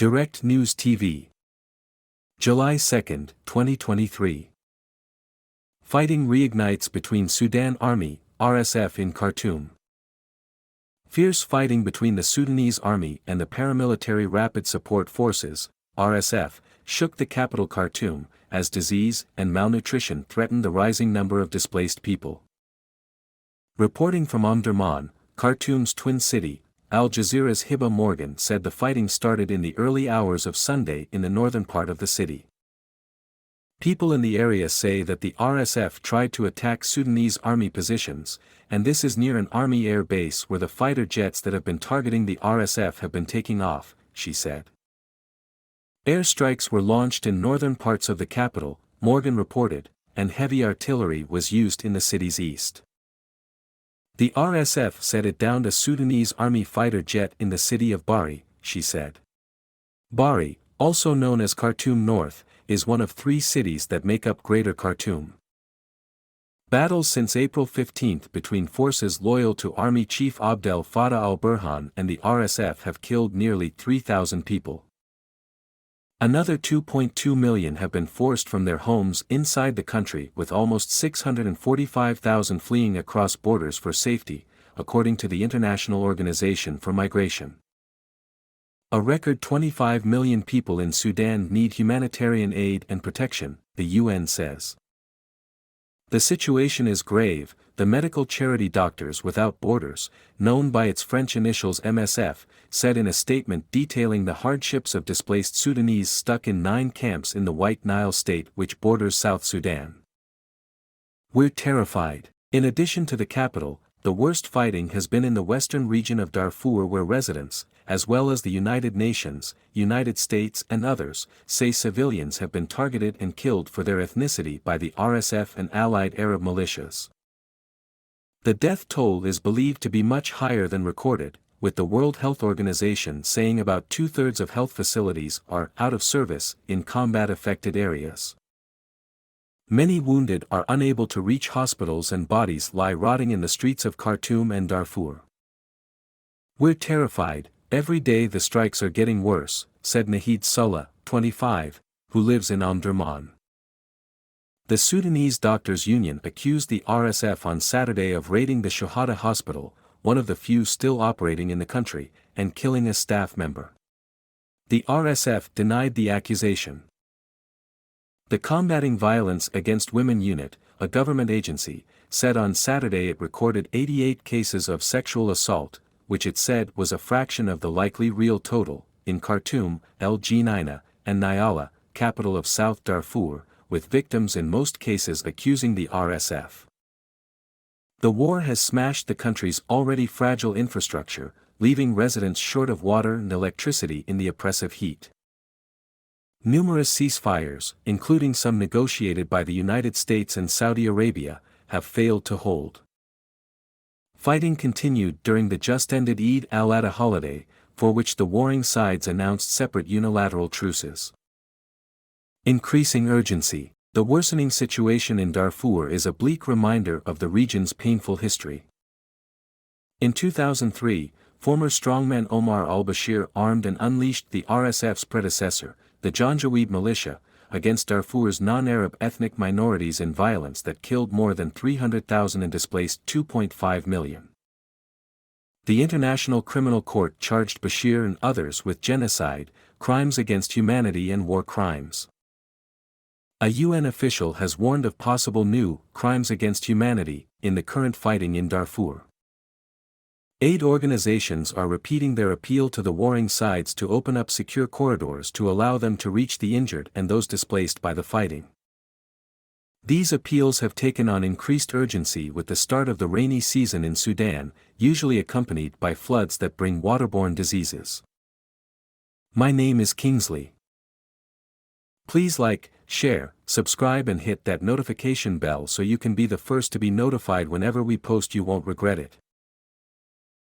Direct News TV. July 2, 2023. Fighting reignites between Sudan Army, RSF in Khartoum. Fierce fighting between the Sudanese Army and the Paramilitary Rapid Support Forces, RSF, shook the capital Khartoum, as disease and malnutrition threatened the rising number of displaced people. Reporting from Omdurman, Khartoum's twin city, Al Jazeera's Hiba Morgan said the fighting started in the early hours of Sunday in the northern part of the city. People in the area say that the RSF tried to attack Sudanese army positions, and this is near an army air base where the fighter jets that have been targeting the RSF have been taking off, she said. Airstrikes were launched in northern parts of the capital, Morgan reported, and heavy artillery was used in the city's east. The RSF said it downed a Sudanese army fighter jet in the city of Bari, she said. Bari, also known as Khartoum North, is one of 3 cities that make up Greater Khartoum. Battles since April 15 between forces loyal to Army Chief Abdel Fattah al-Burhan and the RSF have killed nearly 3,000 people. Another 2.2 million have been forced from their homes inside the country, with almost 645,000 fleeing across borders for safety, according to the International Organization for Migration. A record 25 million people in Sudan need humanitarian aid and protection, the UN says. The situation is grave, the medical charity Doctors Without Borders, known by its French initials MSF, said in a statement detailing the hardships of displaced Sudanese stuck in 9 camps in the White Nile state which borders South Sudan. "We're terrified." In addition to the capital, the worst fighting has been in the western region of Darfur, where residents, as well as the United Nations, United States and others, say civilians have been targeted and killed for their ethnicity by the RSF and allied Arab militias. The death toll is believed to be much higher than recorded, with the World Health Organization saying about 2/3 of health facilities are out of service in combat-affected areas. Many wounded are unable to reach hospitals and bodies lie rotting in the streets of Khartoum and Darfur. "We're terrified, every day the strikes are getting worse," said Nahid Sulla, 25, who lives in Omdurman. The Sudanese Doctors Union accused the RSF on Saturday of raiding the Shuhada hospital, one of the few still operating in the country, and killing a staff member. The RSF denied the accusation. The Combating Violence Against Women Unit, a government agency, said on Saturday it recorded 88 cases of sexual assault, which it said was a fraction of the likely real total, in Khartoum, El Geneina, and Nyala, capital of South Darfur, with victims in most cases accusing the RSF. The war has smashed the country's already fragile infrastructure, leaving residents short of water and electricity in the oppressive heat. Numerous ceasefires, including some negotiated by the United States and Saudi Arabia, have failed to hold. Fighting continued during the just-ended Eid al-Adha holiday, for which the warring sides announced separate unilateral truces. Increasing urgency. The worsening situation in Darfur is a bleak reminder of the region's painful history. In 2003, former strongman Omar al-Bashir armed and unleashed the RSF's predecessor, the Janjaweed militia, against Darfur's non-Arab ethnic minorities in violence that killed more than 300,000 and displaced 2.5 million. The International Criminal Court charged Bashir and others with genocide, crimes against humanity and war crimes. A UN official has warned of possible new crimes against humanity in the current fighting in Darfur. Aid organizations are repeating their appeal to the warring sides to open up secure corridors to allow them to reach the injured and those displaced by the fighting. These appeals have taken on increased urgency with the start of the rainy season in Sudan, usually accompanied by floods that bring waterborne diseases. My name is Kingsley. Please like, share, subscribe and hit that notification bell so you can be the first to be notified whenever we post. You won't regret it.